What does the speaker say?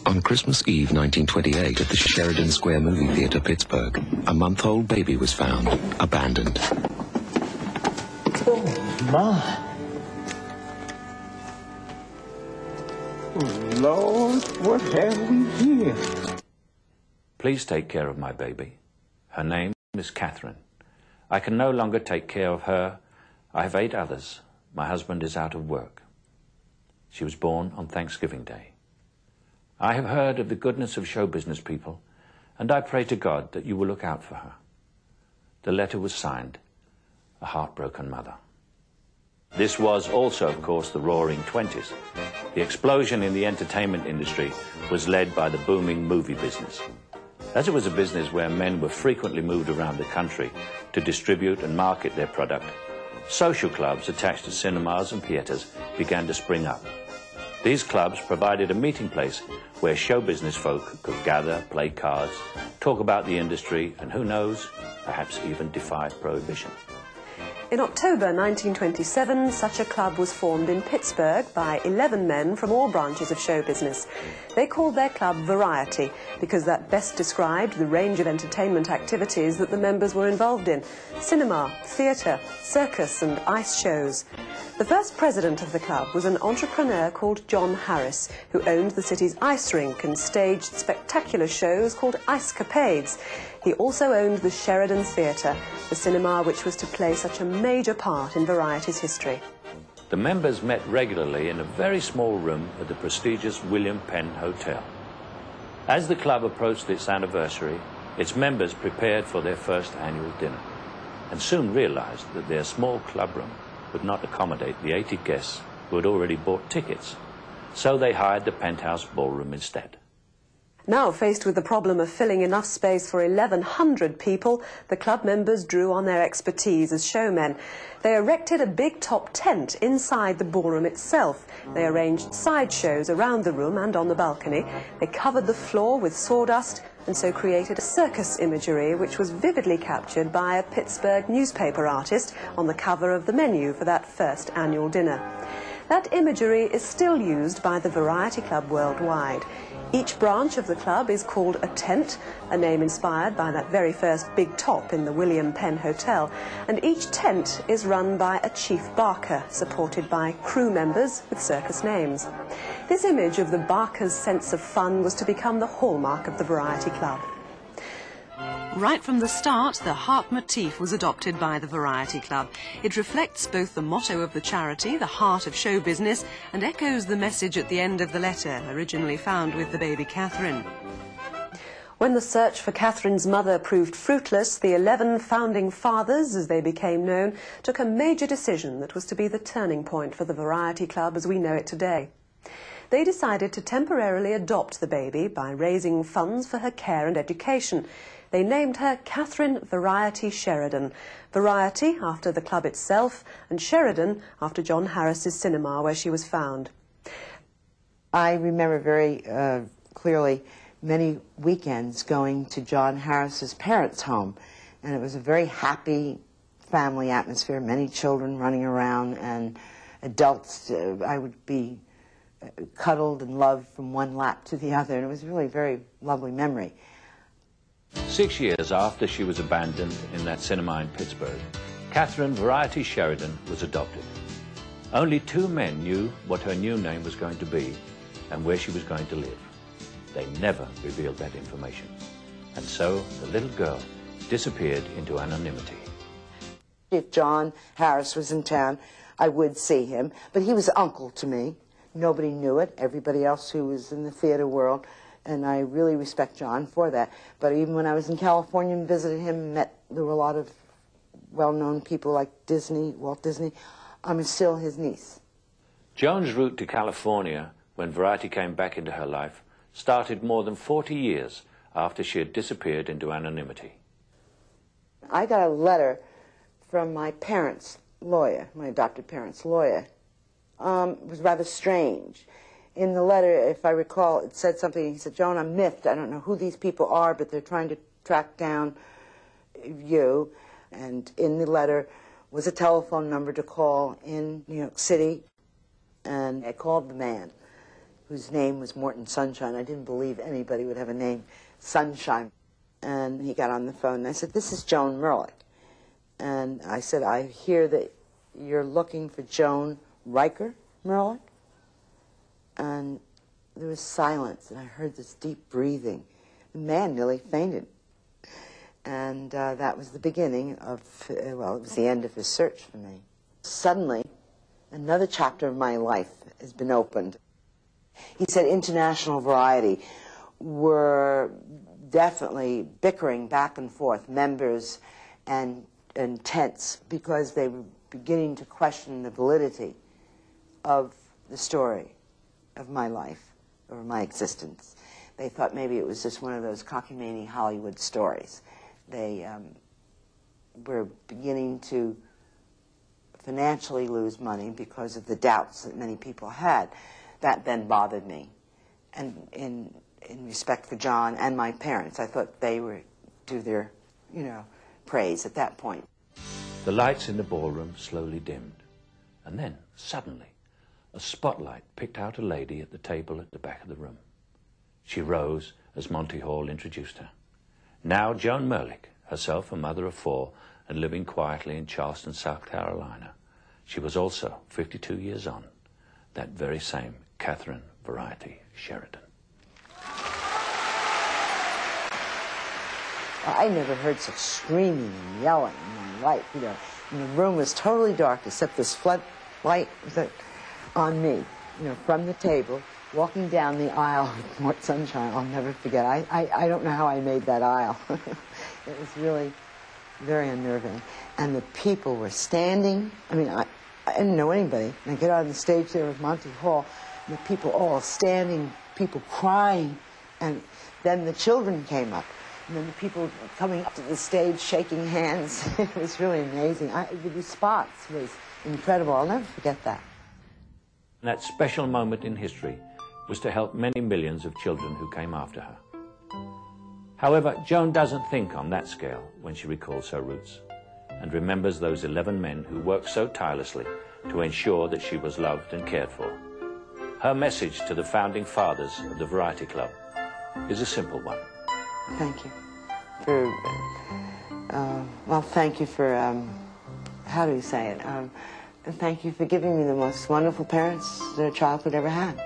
On Christmas Eve 1928 at the Sheridan Square Movie Theatre, Pittsburgh, a month-old baby was found, abandoned. Oh, my. Oh, Lord, what have we here? Please take care of my baby. Her name is Catherine. I can no longer take care of her. I have 8 others. My husband is out of work. She was born on Thanksgiving Day. I have heard of the goodness of show business people, and I pray to God that you will look out for her. The letter was signed, a heartbroken mother. This was also, of course, the roaring 20s. The explosion in the entertainment industry was led by the booming movie business. As it was a business where men were frequently moved around the country to distribute and market their product, social clubs attached to cinemas and theatres began to spring up. These clubs provided a meeting place where show business folk could gather, play cards, talk about the industry, and who knows, perhaps even defy prohibition. In October 1927, such a club was formed in Pittsburgh by 11 men from all branches of show business. They called their club Variety because that best described the range of entertainment activities that the members were involved in: cinema, theatre, circus and ice shows. The first president of the club was an entrepreneur called John Harris, who owned the city's ice rink and staged spectacular shows called Ice Capades. He also owned the Sheridan Theatre, the cinema which was to play such a major part in Variety's history. The members met regularly in a very small room at the prestigious William Penn Hotel. As the club approached its anniversary, its members prepared for their first annual dinner and soon realized that their small clubroom would not accommodate the 80 guests who had already bought tickets, so they hired the penthouse ballroom instead. Now, faced with the problem of filling enough space for 1,100 people, the club members drew on their expertise as showmen. They erected a big top tent inside the ballroom itself. They arranged side shows around the room and on the balcony. They covered the floor with sawdust and so created a circus imagery which was vividly captured by a Pittsburgh newspaper artist on the cover of the menu for that first annual dinner. That imagery is still used by the Variety Club worldwide. Each branch of the club is called a tent, a name inspired by that very first big top in the William Penn Hotel, and each tent is run by a chief barker, supported by crew members with circus names. This image of the barker's sense of fun was to become the hallmark of the Variety Club. Right from the start, the harp motif was adopted by the Variety Club. It reflects both the motto of the charity, the heart of show business, and echoes the message at the end of the letter, originally found with the baby Catherine. When the search for Catherine's mother proved fruitless, the 11 founding fathers, as they became known, took a major decision that was to be the turning point for the Variety Club as we know it today. They decided to temporarily adopt the baby by raising funds for her care and education. They named her Catherine Variety Sheridan. Variety after the club itself, and Sheridan after John Harris's cinema where she was found. I remember very clearly many weekends going to John Harris's parents' home, and it was a very happy family atmosphere, many children running around and adults. I would be cuddled and loved from one lap to the other, and it was really a very lovely memory. 6 years after she was abandoned in that cinema in Pittsburgh, Catherine Variety Sheridan was adopted. Only 2 men knew what her new name was going to be and where she was going to live. They never revealed that information. And so the little girl disappeared into anonymity. If John Harris was in town, I would see him, but he was uncle to me. Nobody knew it, everybody else who was in the theater world, and I really respect John for that. But even when I was in California and visited him, there were a lot of well-known people like Disney, Walt Disney. I'm still his niece. Joan's route to California, when Variety came back into her life, started more than 40 years after she had disappeared into anonymity. I got a letter from my parents' lawyer, my adopted parents' lawyer. It was rather strange. In the letter, if I recall, it said something, he said, "Joan, I'm miffed. I don't know who these people are, but they're trying to track down you." And in the letter was a telephone number to call in New York City. And I called the man. whose name was Morton Sunshine. I didn't believe anybody would have a name, Sunshine. And he got on the phone, and I said, "This is Joan Merlick." And I said, "I hear that you're looking for Joan Riker Merlick?" And there was silence, and I heard this deep breathing. The man nearly fainted. And that was the beginning of, well, it was the end of his search for me. Suddenly, another chapter of my life has been opened. He said International Variety were definitely bickering back and forth, members and tenants, because they were beginning to question the validity of the story of my life or my existence. They thought maybe it was just one of those cockamamie Hollywood stories. They were beginning to financially lose money because of the doubts that many people had. That then bothered me. And in respect for John and my parents, I thought they were due their, praise at that point. The lights in the ballroom slowly dimmed, and then, suddenly, a spotlight picked out a lady at the table at the back of the room. She rose as Monty Hall introduced her. Now Joan Merlick, herself a mother of 4 and living quietly in Charleston, South Carolina. She was also 52 years on, that very same Catherine Variety Sheridan. I never heard such screaming and yelling in my life, And the room was totally dark except this floodlight on me, from the table, walking down the aisle with more sunshine. I'll never forget. I don't know how I made that aisle. It was really very unnerving. And the people were standing. I mean, I didn't know anybody. And I get on the stage there with Monty Hall, and the people all standing, people crying. And then the children came up. And then the people coming up to the stage, shaking hands. It was really amazing. The response was incredible. I'll never forget that. That special moment in history was to help many millions of children who came after her. However, Joan doesn't think on that scale when she recalls her roots and remembers those 11 men who worked so tirelessly to ensure that she was loved and cared for. Her message to the founding fathers of the Variety Club is a simple one. Thank you for, thank you for, how do you say it? Thank you for giving me the most wonderful parents that a child could ever have.